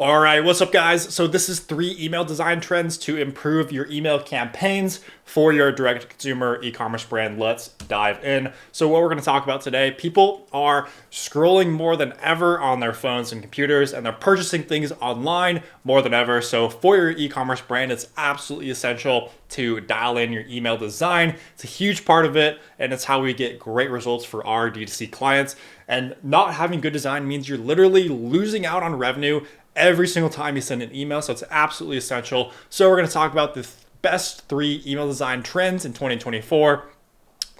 All right, what's up, guys? So this is 3 email design trends to improve your email campaigns for your direct-to-consumer e-commerce brand. Let's dive in. So what we're going to talk about today, people are scrolling more than ever on their phones and computers, and they're purchasing things online more than ever. So for your e-commerce brand, it's absolutely essential to dial in your email design. It's a huge part of it, and it's how we get great results for our D2C clients. And not having good design means you're literally losing out on revenue every single time you send an email. So it's absolutely essential. So we're going to talk about the best 3 email design trends in 2024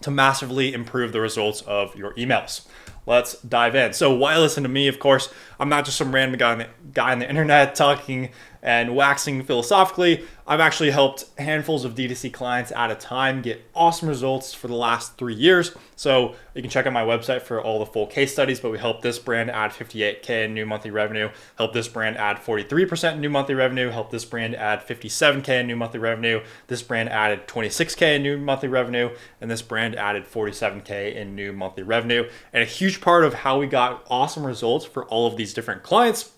to massively improve the results of your emails. Let's dive in. So why listen to me? Of course, I'm not just some random guy on the internet talking and waxing philosophically. I've actually helped handfuls of D2C clients at a time get awesome results for the last 3 years. So you can check out my website for all the full case studies, but we helped this brand add 58K in new monthly revenue, helped this brand add 43% in new monthly revenue, helped this brand add 57K in new monthly revenue, this brand added 26K in new monthly revenue, and this brand added 47K in new monthly revenue. And a huge part of how we got awesome results for all of these different clients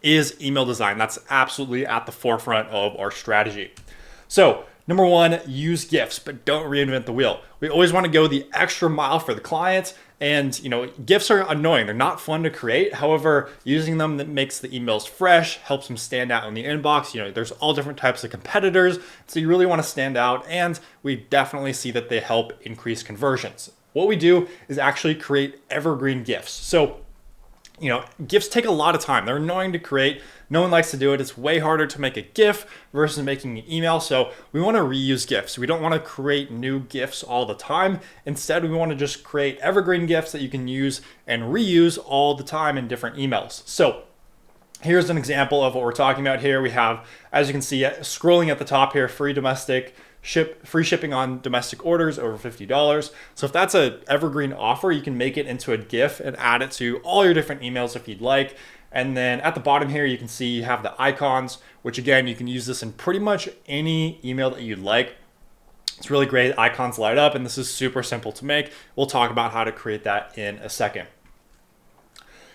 is email design. That's absolutely at the forefront of our strategy. So number 1, use GIFs, but don't reinvent the wheel. We always want to go the extra mile for the client. And GIFs are annoying. They're not fun to create. However, using them that makes the emails fresh, helps them stand out in the inbox. There's all different types of competitors. So you really want to stand out. And we definitely see that they help increase conversions. What we do is actually create evergreen GIFs. So GIFs take a lot of time. They're annoying to create. No one likes to do it. It's way harder to make a GIF versus making an email. So we want to reuse GIFs. We don't want to create new GIFs all the time. Instead, we want to just create evergreen GIFs that you can use and reuse all the time in different emails. So here's an example of what we're talking about here. We have, as you can see, scrolling at the top here, free shipping on domestic orders over $50. So if that's an evergreen offer, you can make it into a GIF and add it to all your different emails if you'd like. And then at the bottom here, you can see you have the icons, which again, you can use this in pretty much any email that you'd like. It's really great. Icons light up, and this is super simple to make. We'll talk about how to create that in a second.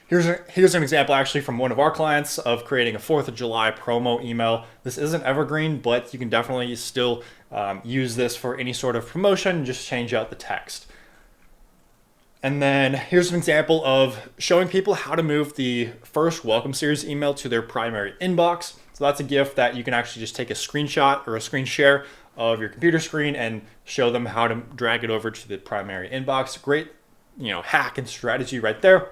Here's an example actually from one of our clients of creating a 4th of July promo email. This isn't evergreen, but you can definitely still use this for any sort of promotion. Just change out the text. And then here's an example of showing people how to move the first welcome series email to their primary inbox. So that's a GIF that you can actually just take a screenshot or a screen share of your computer screen and show them how to drag it over to the primary inbox. Great, hack and strategy right there.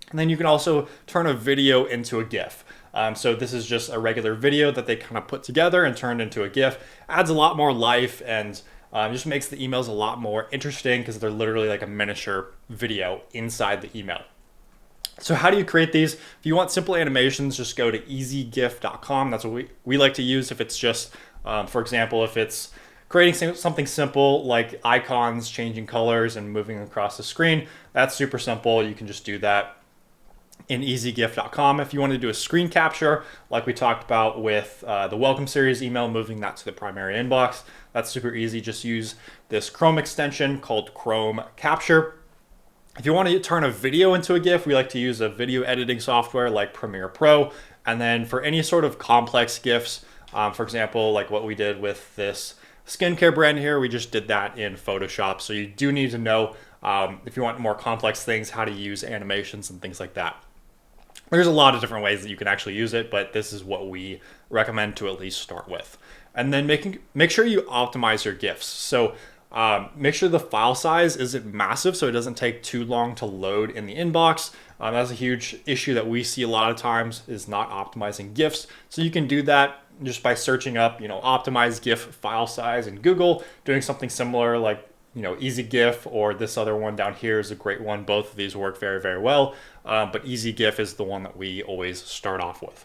And then you can also turn a video into a GIF. So this is just a regular video that they kind of put together and turned into a GIF. Adds a lot more life and just makes the emails a lot more interesting because they're literally like a miniature video inside the email. So how do you create these? If you want simple animations, just go to easygif.com. That's what we like to use if it's just, for example, if it's creating something simple like icons, changing colors and moving across the screen. That's super simple. You can just do that in easygif.com. If you want to do a screen capture, like we talked about with the welcome series email, moving that to the primary inbox, that's super easy. Just use this Chrome extension called Chrome Capture. If you want to turn a video into a GIF, we like to use a video editing software like Premiere Pro. And then for any sort of complex GIFs, for example, like what we did with this skincare brand here, we just did that in Photoshop. So you do need to know, if you want more complex things, how to use animations and things like that. There's a lot of different ways that you can actually use it, but this is what we recommend to at least start with. And then make sure you optimize your GIFs. So make sure the file size isn't massive so it doesn't take too long to load in the inbox. That's a huge issue that we see a lot of times is not optimizing GIFs. So you can do that just by searching up, optimize GIF file size in Google, doing something similar like Easy GIF, or this other one down here is a great one. Both of these work very, very well, but Easy GIF is the one that we always start off with.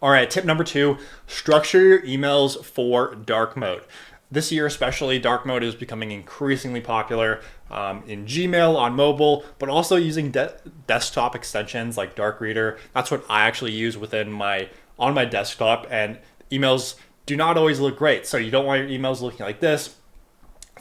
All right, tip number 2, structure your emails for dark mode. This year especially, dark mode is becoming increasingly popular in Gmail on mobile, but also using desktop extensions like Dark Reader. That's what I actually use on my desktop, and emails do not always look great. So you don't want your emails looking like this.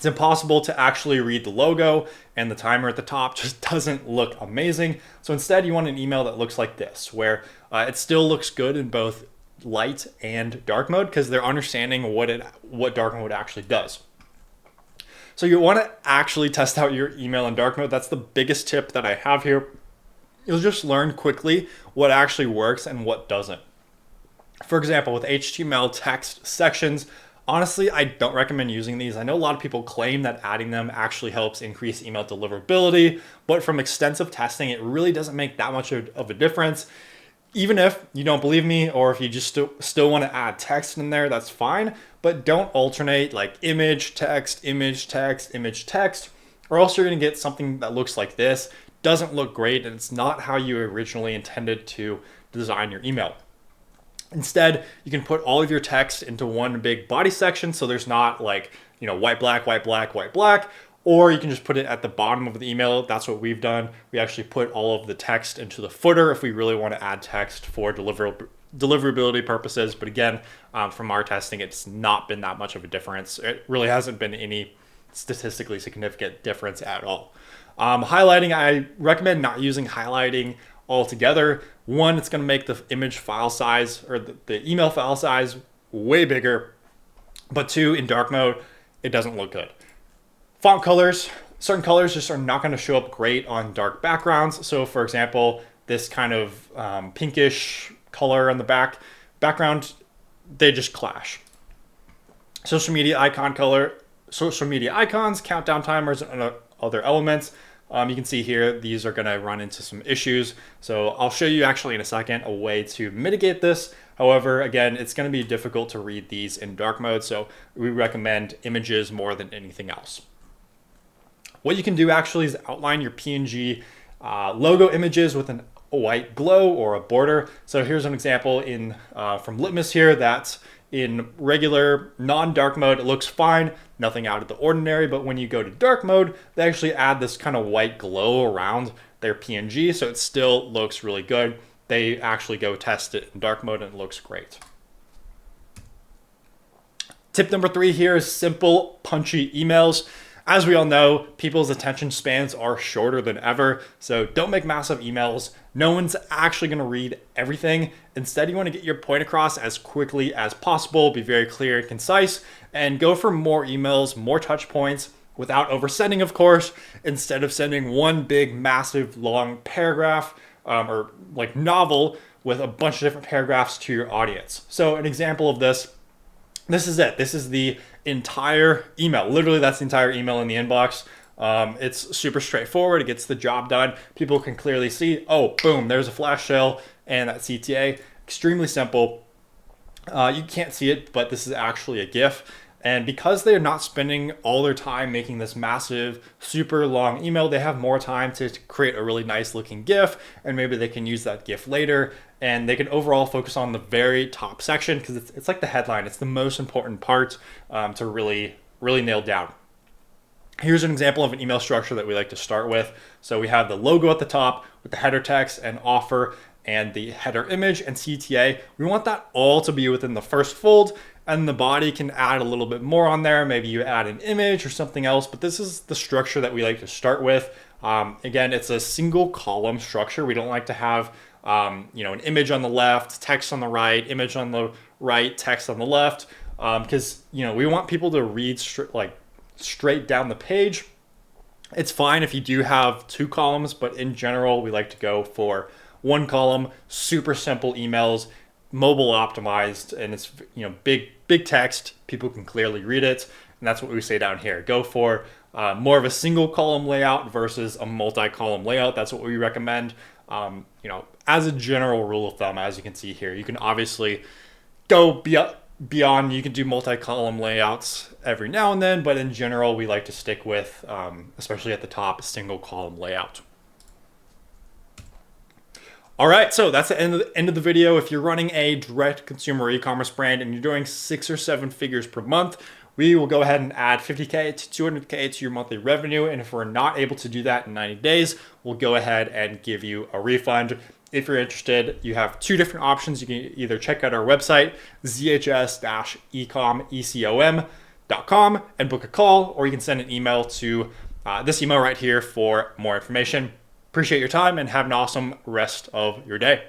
It's impossible to actually read the logo, and the timer at the top just doesn't look amazing. So instead, you want an email that looks like this, where it still looks good in both light and dark mode, because they're understanding what dark mode actually does. So you want to actually test out your email in dark mode. That's the biggest tip that I have here. You'll just learn quickly what actually works and what doesn't. For example, with HTML text sections, honestly, I don't recommend using these. I know a lot of people claim that adding them actually helps increase email deliverability, but from extensive testing, it really doesn't make that much of a difference. Even if you don't believe me, or if you just still want to add text in there, that's fine, but don't alternate like image, text, image, text, image, text, or else you're going to get something that looks like this. Doesn't look great, and it's not how you originally intended to design your email. Instead, you can put all of your text into one big body section, so there's not like, white, black, white, black, white, black, or you can just put it at the bottom of the email. That's what we've done. We actually put all of the text into the footer if we really want to add text for deliverability purposes. But again, from our testing, it's not been that much of a difference. It really hasn't been any statistically significant difference at all. Highlighting, I recommend not using highlighting altogether. One, it's going to make the image file size or the email file size way bigger. But two, in dark mode, it doesn't look good. Font colors, certain colors just are not going to show up great on dark backgrounds. So for example, this kind of pinkish color on the background, they just clash. Social media icon color, social media icons, countdown timers, and other elements. You can see here, these are going to run into some issues. So I'll show you actually in a second a way to mitigate this. However, again, it's going to be difficult to read these in dark mode. So we recommend images more than anything else. What you can do actually is outline your PNG logo images with a white glow or a border. So here's an example from Litmus here that's in regular non-dark mode. It looks fine, nothing out of the ordinary, but when you go to dark mode, they actually add this kind of white glow around their PNG, so it still looks really good. They actually go test it in dark mode and it looks great. Tip number 3 here is simple, punchy emails. As we all know, people's attention spans are shorter than ever, so don't make massive emails. No one's actually going to read everything. Instead, you want to get your point across as quickly as possible, be very clear and concise, and go for more emails, more touch points, without oversending, of course, instead of sending one big, massive, long paragraph or like novel with a bunch of different paragraphs to your audience. So an example of this is it. This is the entire email. Literally, that's the entire email in the inbox. It's super straightforward. It gets the job done. People can clearly see, oh, boom, there's a flash sale and that CTA. Extremely simple. You can't see it, but this is actually a GIF. And because they're not spending all their time making this massive, super long email, they have more time to create a really nice looking GIF, and maybe they can use that GIF later, and they can overall focus on the very top section because it's like the headline. It's the most important part to really nail down. Here's an example of an email structure that we like to start with. So we have the logo at the top with the header text and offer and the header image and CTA. We want that all to be within the first fold, and the body can add a little bit more on there. Maybe you add an image or something else, but this is the structure that we like to start with. Again, it's a single column structure. We don't like to have an image on the left, text on the right, image on the right, text on the left, because we want people to read straight down the page. It's fine if you do have 2 columns, but in general, we like to go for 1 column, super simple emails, mobile optimized, and it's big text. People can clearly read it, and that's what we say down here. Go for more of a single column layout versus a multi-column layout. That's what we recommend. As a general rule of thumb, as you can see here, you can obviously go beyond. You can do multi-column layouts every now and then, but in general, we like to stick with, especially at the top, a single column layout. All right, so that's the end of the video. If you're running a direct consumer e-commerce brand and you're doing 6 or 7 figures per month, we will go ahead and add $50K to $200K to your monthly revenue. And if we're not able to do that in 90 days, we'll go ahead and give you a refund. If you're interested, you have 2 different options. You can either check out our website, zhs-ecom, reinvent.com and book a call, or you can send an email to this email right here for more information. Appreciate your time and have an awesome rest of your day.